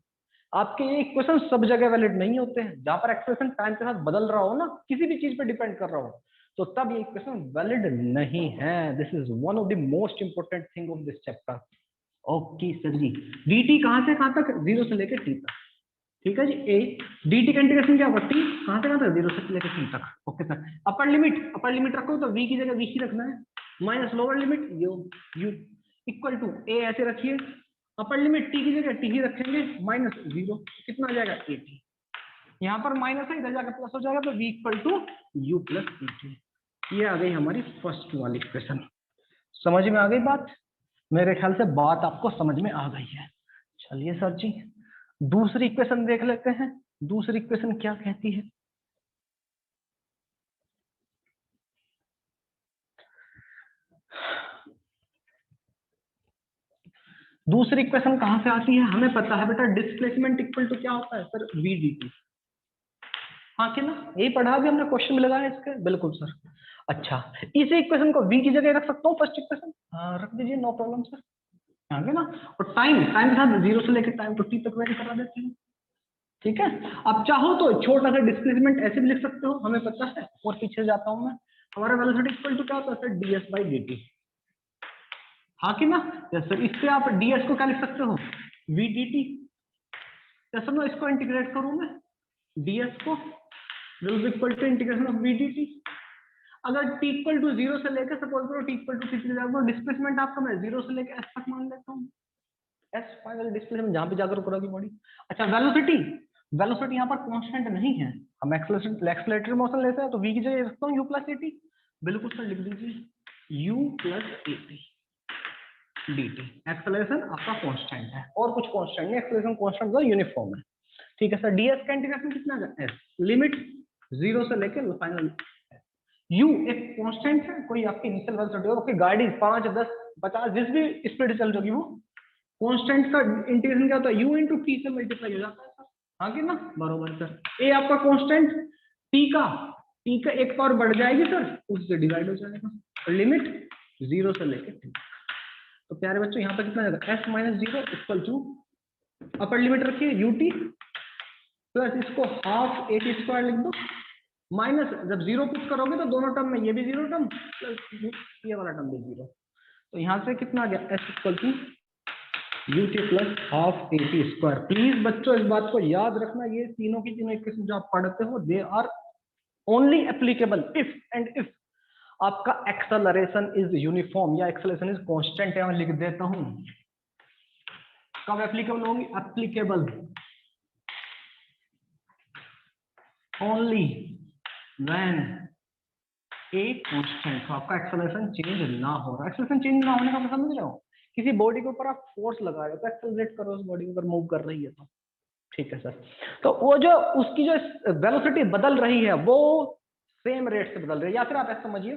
आपके ये इक्वेशन सब जगह वैलिड नहीं होते हैं, जहां पर एक्सेलरेशन टाइम के साथ बदल रहा हो ना, किसी भी चीज पे डिपेंड कर रहा हो, तो तब ये इक्वेशन वैलिड नहीं है। This is one of the most important thing of this chapter. Okay sir ji, dt कहां से कहां तक, 0 से लेकर t तक, ठीक है जी। ए dt का इंटीग्रेशन क्या होगा, t कहां से कहां तक, 0 से लेकर t तक। ओके सर, अपर लिमिट रखो तो v की जगह v ही रखना है, minus lower limit u equal to a ऐसे रखिए, अपर लिमिट t की जगह t ही रखेंगे, माइनस 0, कितना आ जाएगा 80, यहाँ पर माइनस है, इधर जाकर प्लस हो जाएगा, तो v equal to u plus 80। ये आ गई हमारी फर्स्ट वाली इक्वेशन। समझ में आ गई बात, मेरे ख्याल से बात आपको समझ में आ गई है। चलिए सर जी, दूसरी इक्वेशन देख लेते हैं, दूसरी इक्वेशन क्या कहती है। दूसरी इक्वेशन कहां से आती है, हमें पता है बेटा, डिस्प्लेसमेंट इक्वल टू क्या होता है सर, v dt। हाँ कि ना, यही पढ़ा भी हमने, क्वेश्चन भी लगाया इसके, बिल्कुल सर। अच्छा, इसी इक्वेशन को v की जगह रख सकता हूँ, फर्स्ट इक्वेशन, हाँ रख दीजिए, नो प्रॉब्लम सर, आगे ना। और टाइम के साथ 0 से लेकर टाइम टू t तक वेरी करा देते हैं, ठीक है। अब चाहो तो छोटा सा डिस्प्लेसमेंट ऐसे भी लिख सकते हो, हमें पता है, और पीछे जाता हूं मैं, हमारा वेलोसिटी इक्वल टू क्या होता है सर, ds बाई dt, हाँ कि ना, सर इससे आप ds को क्या लिख सकते हो, v dt, जैसे मैं इसको इंटीग्रेट करूं मैं, ds को will be equal to integration of v dt। अगर t इक्वल टू 0 से लेकर, सपोज करो t इक्वल टू कितने जाएगा, डिस्प्लेसमेंट आपका मैं 0 से लेकर s तक मान लेता हूँ, s फाइनल डिस्प्लेसमेंट जहां पे जाकर करोगी बॉडी। अच्छा, वेलोसिटी यहाँ पर कांस्टेंट नहीं है, हम एक्सेलरेटरी मोशन लेते हैं, तो v की जगह रखता हूँ u प्लस 80, बिल्कुल सर लिख दीजिए u प्लस 80 dt। एक्सेलरेशन आपका कांस्टेंट है, और कुछ कांस्टेंट नहीं, एक्सेलरेशन कांस्टेंट का यूनिफॉर्म है, ठीक है सर। ds का इंटीग्रेशन कितना है, s, लिमिट 0 से लेकर फाइनल, u एक कांस्टेंट है, कोई आपकी इनिशियल वेलोसिटी हो, आपकी गाड़ी 5 10 50 जिस भी स्पीड चल रही वो कांस्टेंट का इंटीग्रेशन क्या होता है, u इंटू टी से मल्टीप्लाई हो जाता है सर, हाँ कि ना, बरोबर सर। ए आपका कांस्टेंट, टी का एक पावर बढ़ जाएगी सर, उससे डिवाइड हो जाएगा, लिमिट 0 से लेकर t। तो प्यारे बच्चों, यहाँ पे कितना जाएगा, s minus 0 equal to, upper limit रखिए ut प्लस इसको हाफ 80 स्क्वायर लिख दो, माइनस जब 0 पुट करोगे तो दोनों टर्म में, ये भी 0 टर्म प्लस ये वाला टर्म भी 0, तो यहाँ से कितना आ गया, s equal to ut plus half 80 square. Please बच्चों इस बात को याद रखना, ये तीनों की तीनों इक्वेशन जो आप पढ़ते हो, they are only applicable if and if आपका एक्सेलरेशन इज यूनिफॉर्म या एक्सेलरेशन इज कांस्टेंट है। मैं लिख देता हूं, कब एप्लीकेबल होंगी, applicable only when a constant, तो आपका एक्सेलरेशन चेंज ना हो रहा। एक्सेलरेशन चेंज ना होने का मतलब समझ रहे हो, किसी बॉडी के ऊपर आप फोर्स लगा रहे हो तो एक्सेलरेट करो उस बॉडी को, अगर मूव कर रही है तो, ठीक है सर। तो वो जो उसकी जो वेलोसिटी बदल रही है वो सेम रेट से बदल रही है, या फिर आप ऐसा समझिए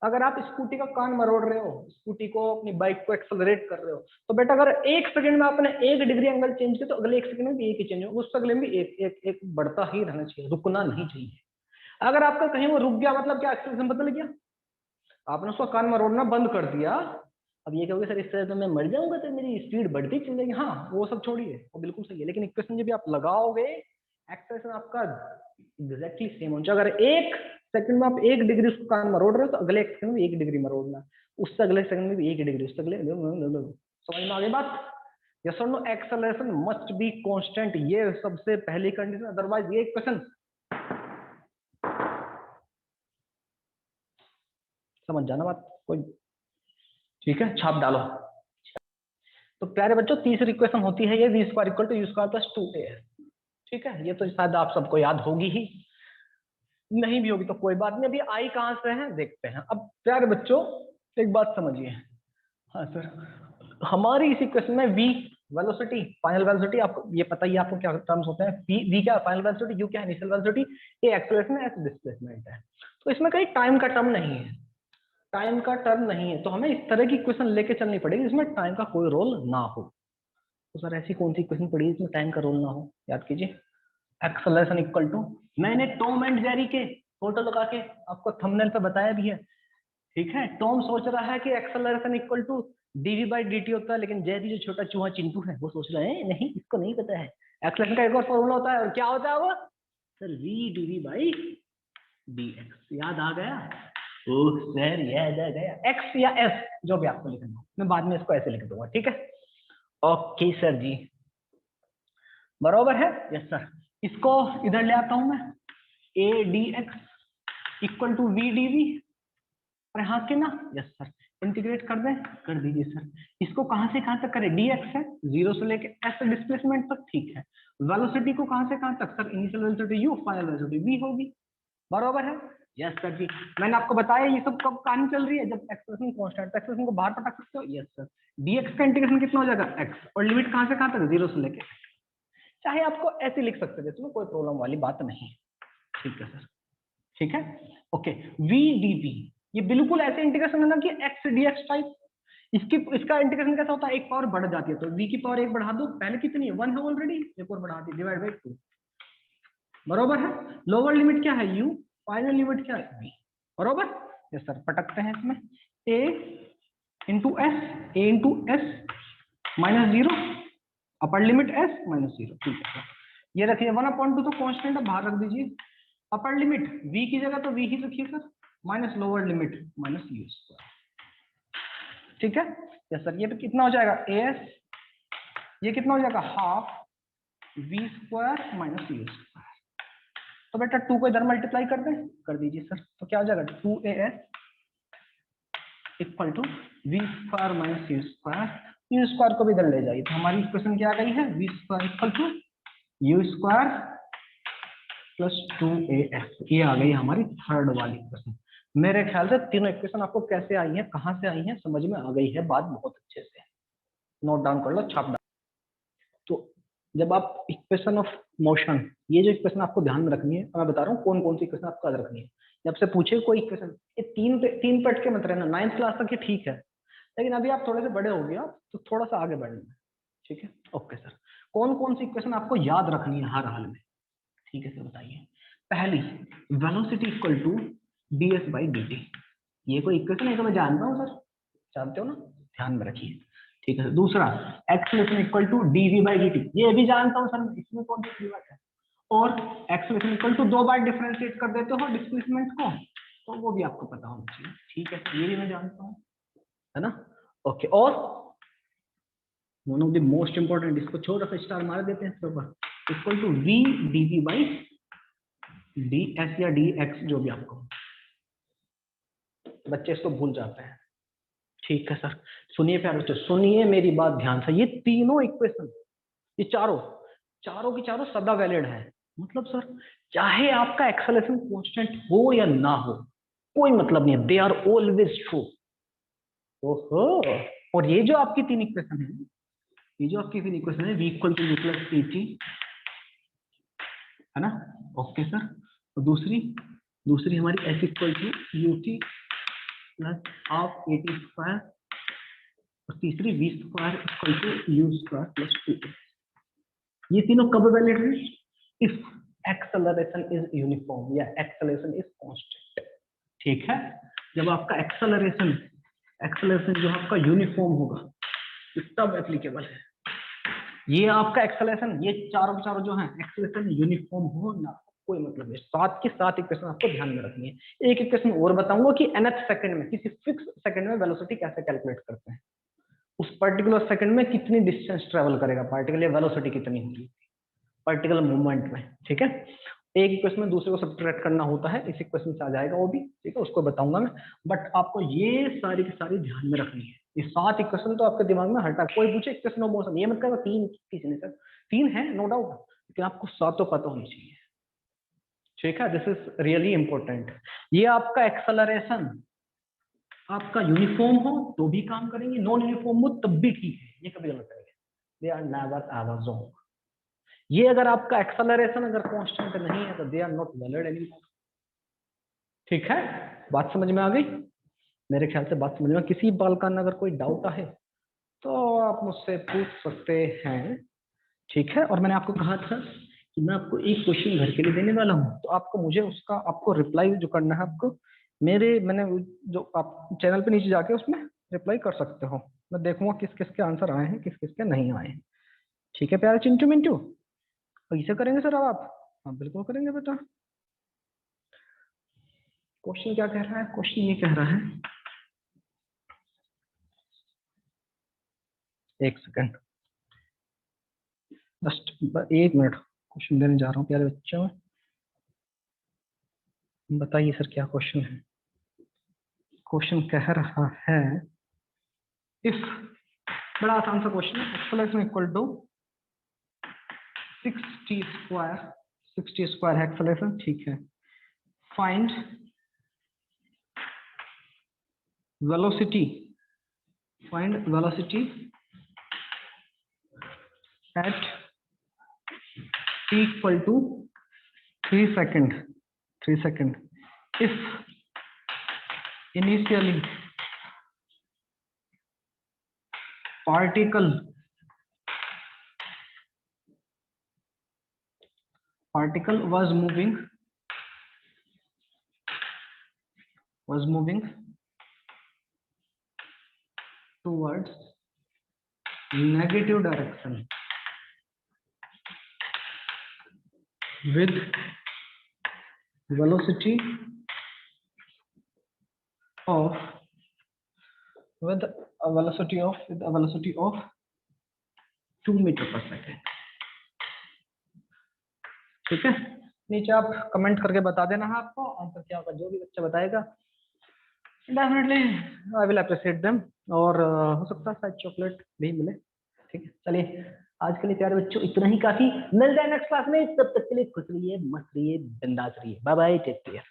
अगर आप स्कूटी का कान मरोड़ रहे हो, स्कूटी को, अपनी बाइक को एक्सेलरेट कर रहे हो, तो बेटा अगर 1 सेकंड में आपने 1 डिग्री एंगल चेंज किया तो अगले 1 सेकंड में भी एक ही चेंज होगा, उस अगले में भी एक एक एक बढ़ता ही रहना चाहिए, रुकना नहीं चाहिए। अगर आपका कहीं वो रुक गया मतलब क्या, एक्सेलरेशन बदल गया, आपने उसका कान मरोड़ना बंद कर दिया। अब ये कहोगे सर इस तरह तो मैं मर जाऊंगा तो मेरी स्पीड बढ़ती चली जाएगी, हाँ वो सब छोड़िए, वो बिल्कुल सही है, लेकिन इक्वेशन जब भी आप लगाओगे एक्सेलरेशन आपका एग्जैक्टली सेम होना चाहिए। अगर 1 सेकंड में आप 1 डिग्री उसका कान मरोड़ रहे हो तो अगले 1 सेकंड में 1 डिग्री मरोड़ना, उससे अगले सेकंड में भी 1 डिग्री, उससे अगले, समझ में आ गई बात? यस और no, acceleration must be constant, ये सबसे पहली कंडीशन, अदरवाइज ये इक्वेशन समझ जाना बात कोई, ठीक है, छाप डालो। तो प्यारे बच्चों तीसरी इक्वेशन होती है ये, v square equal to u square plus 2a, ठीक है, ये तो शायद आप सबको याद होगी ही, नहीं भी होगी तो कोई बात नहीं। अभी आई कहां से है देखते हैं। अब प्यारे बच्चों एक बात समझिए, हाँ सर, हमारी इस इक्वेशन में v वेलोसिटी, फाइनल वेलोसिटी, आपको ये पता ही आपको क्या टर्म्स होते हैं, v क्या फाइनल वेलोसिटी, u क्या इनिशियल वेलोसिटी, ये एक्सेलरेशन है, डिस्प्लेसमेंट है, तो इसमें कहीं टाइम का टर्म नहीं है, टाइम का टर्म नहीं है, तो हमें इस तरह की इक्वेशन लेके चलनी पड़ेगी जिसमें टाइम का कोई रोल ना हो। तो सर ऐसी कौन सी इक्वेशन पड़ी है जिसमें टाइम का रोल ना हो, याद कीजिए। एक्सेलरेशन इक्वल टू, मैंने टॉम एंड जेरी के फोटो लगा के आपको थंबनेल पे बताया भी है, ठीक है। टॉम सोच रहा है कि acceleration equal to dv by d होता है, लेकिन जेरी जो छोटा चूहा चिंटू है वो सोच रहे हैं नहीं इसको नहीं पता है, एक्सेलरेशन का एक और फॉर्मूला होता है, और क्या होता है वो sir, v dv by d x, याद आ गया? ओह सर याद आ गया, एक्स या एस जो भी आपको लिखना हो, मैं बाद में इसको ऐसे लिख दूंगा, ठीक है। ओके सर जी, बराबर है, यस सर। इसको इधर ले आता हूं मैं, a d x equal to v d v, और यहाँ के ना, यस सर, इंटीग्रेट कर दें, कर दीजिए सर। इसको कहां से कहां तक करें, डी एक्स है, 0 से लेके एस डिस्प्लेसमेंट तक, ठीक है। वेलोसिटी को कहां से कहां तक sir, initial velocity u, final velocity v होगी, बराबर है, यस सर जी। मैंने आपको बताया ये सब कब कहानी चल रही है, जब एक्सप्रेशन कांस्टेंट, एक्सप्रेशन को बाहर पटा सकते हो, यस सर। डीएक्स का इंटीग्रेशन कितना हो जाएगा, एक्स, और लिमिट कहां से कहां तक, 0 से लेके, चाहे आपको ऐसे लिख सकते थे, इसमें कोई प्रॉब्लम वाली बात नहीं, ठीक है सर, ठीक है। ओके, वी डी वी, ये बिल्कुल ऐसे इंटीग्रेशन है ना कि एक्स डीएक्स टाइप, इसका इंटीग्रेशन कैसा होता है, एक पावर बढ़ जाती है, तो v की पावर 1 बढ़ा दो, पहले कितनी है 1 है ऑलरेडी, एक और बढ़ा दी, डिवाइड बाई 2, बरोबर है। लोअर लिमिट क्या है u, फाइनल लिमिट क्या है v, बरोबर। यस सर, पटकते हैं इसमें, a into S minus 0, upper limit s minus 0, ठीक है सर। ये रखिए 1/2 तो कांस्टेंट है, बाहर रख दीजिए, अपर लिमिट v की जगह तो v ही रखिए sir, minus lower limit minus u square, ठीक है। यस सर, ये भी कितना हो जाएगा as, ये कितना हो जाएगा half v square minus u square, तो बेटा 2 को इधर मल्टीप्लाई कर दें, कर दीजिए सर, तो क्या हो जाएगा 2as equal to v square minus u square, u square को भी इधर ले जाइए, तो हमारी इक्वेशन क्या आ गई है, v square equal to u square plus 2as, ये आ गई हमारी थर्ड वाली इक्वेशन। मेरे ख्याल से तीनों इक्वेशन आपको कैसे आई है, कहां से आई है, समझ में आ गई है बात बहुत अच्छे से, नोट डाउन कर लो, छाप डाउन। तो जब आप इक्वेशन ऑफ मोशन, ये जो इक्वेशन आपको ध्यान में रखनी है, मैं बता रहा हूँ कौन कौन सी इक्वेशन आपको याद रखनी है। जब से पूछे कोई इक्वेशन, ये तीन पट के मत रहना, 9th क्लास तक ये ठीक है, लेकिन अभी आप थोड़े से बड़े हो गए तो थोड़ा सा आगे बढ़ना है, ठीक है। ओके सर, कौन कौन सी इक्वेशन आपको याद रखनी है हर हाल में, ठीक है सर बताइए। पहली, velocity equal to d s by d t, ये कोई इक्वेशन है तो मैं जानता हूँ सर, जानते हो ना, ध्यान में रखिए, ठीक है। दूसरा, acceleration equal to dv by d t, ये भी जानता हूँ सर, इसमें कौन सी बात है। और एक्सेलरेशन इक्वल टू 2 बार डिफरेंशिएट कर देते हो डिस्प्लेसमेंट को, तो वो भी आपको पता होना चाहिए, ठीक है, ये भी मैं जानता हूँ, है ना। ओके, और one of the most important, इसको छोड़ रखो, स्टार मार देते हैं इसके ऊपर, equal to v dv by d s या डी एक्स, जो भी आपको, बच्चे इसको भूल जाते हैं, ठीक है सर। सुनिए प्यारे बच्चों, सुनिए मेरी बात ध्यान से, ये तीनों इक्वेशन, ये चारों चारों की चारों सदा वैलिड है, मतलब सर चाहे आपका एक्सेलरेशन कांस्टेंट हो या ना हो, कोई मतलब नहीं है, दे आर ऑलवेज ट्रू। ओहो, और ये जो आपकी तीन इक्वेशन है, ये जो आपकी तीन इक्वेशन है, v equal to you plus t, है ना। ओके सर, और दूसरी हमारी s equal to u t plus half AT square और तीसरी V square equal to U square plus 2A। ये तीनों कब वैलिड है? इफ एक्सेलरेशन इज यूनिफॉर्म या एक्सेलरेशन इज कांस्टेंट। ठीक है, जब आपका एक्सेलरेशन जो आपका यूनिफॉर्म होगा तब एप्लीकेबल है। ये आपका एक्सेलरेशन, ये चारों जो है एक्सेलरेशन यूनिफॉर्म हो ना कोई मतलब है। साथ के साथ इक्वेशन आपको ध्यान में रखनी है। एक इक्वेशन और बताऊंगा कि nth सेकंड में किसी फिक्स सेकंड में वेलोसिटी कैसे कैलकुलेट करते हैं। उस पर्टिकुलर सेकंड में कितनी डिस्टेंस ट्रेवल करेगा पार्टिकल, या वेलोसिटी कितनी होगी पर्टिकुलर मूवमेंट में। ठीक है, एक इक्वेशन में दूसरे को सब्ट्रैक्ट करना होता है, इस इक्वेशन से आ जाएगा वो भी। ठीक है, उसको बताऊंगा मैं, बट आपको ये सारी की सारी ध्यान में रखनी है। ये 7 इक्वेशन तो आपके दिमाग में हटा, कोई पूछे इक्वेशन ऑफ मोशन, ये मत कहो 3 किसी ने सर 3 है नो डाउट, लेकिन आपको 7 तो पता होनी चाहिए। ठीक है, दिस इज रियली इंपॉर्टेंट। ये आपका एक्सेलरेशन आपका यूनिफॉर्म हो तो भी काम करेंगे, नॉन यूनिफॉर्म हो तब भी ठीक है, ये कभी गलत करेंगे। They are never ever wrong. ये अगर आपका एक्सेलरेशन अगर कांस्टेंट नहीं है तो they are not valid anymore. ठीक है, बात समझ में आ गई? मेरे ख्याल से बात समझ में। किसी बालका में अगर कोई डाउट है तो आप मुझसे पूछ सकते हैं। ठीक है, और मैंने आपको कहा था कि मैं आपको एक क्वेश्चन घर के लिए देने वाला हूँ, तो आपको मुझे उसका आपको रिप्लाई जो करना है आपको मैंने जो आप चैनल पे नीचे जाके उसमें रिप्लाई कर सकते हो। मैं देखूंगा किस किस के आंसर आए हैं, किस किस के नहीं आए हैं। ठीक है प्यारे चिंटू मिंटू, कैसे करेंगे सर अब आप? हाँ बिल्कुल करेंगे बेटा। क्वेश्चन क्या कह रहा है? क्वेश्चन ये कह रहा है, एक सेकंड, जस्ट 1 मिनट, क्वेश्चन देने जा रहा हूँ प्यारे बच्चों। बताइए सर क्या क्वेश्चन है? क्वेश्चन कह रहा है, इफ, बड़ा आसान सा क्वेश्चन है, acceleration equal to 6t square, 6t square है एक्सेलरेशन। ठीक है, find velocity, find velocity at t equal to 3 second if initially particle was moving towards negative direction with velocity of 2 metre per second. ठीक है, नीचे आप comment करके बता देना है आपको आंसर क्या होगा। जो भी बच्चा बताएगा definitely I will appreciate them, और हो सकता है शायद चॉकलेट भी मिले। ठीक है, चलिए आज के लिए प्यारे बच्चों इतना ही काफी। मिल जाए नेक्स्ट क्लास में, तब तक के लिए खुश रहिए, मस्त रहिए, बिंदास रहिए। Bye bye, take care.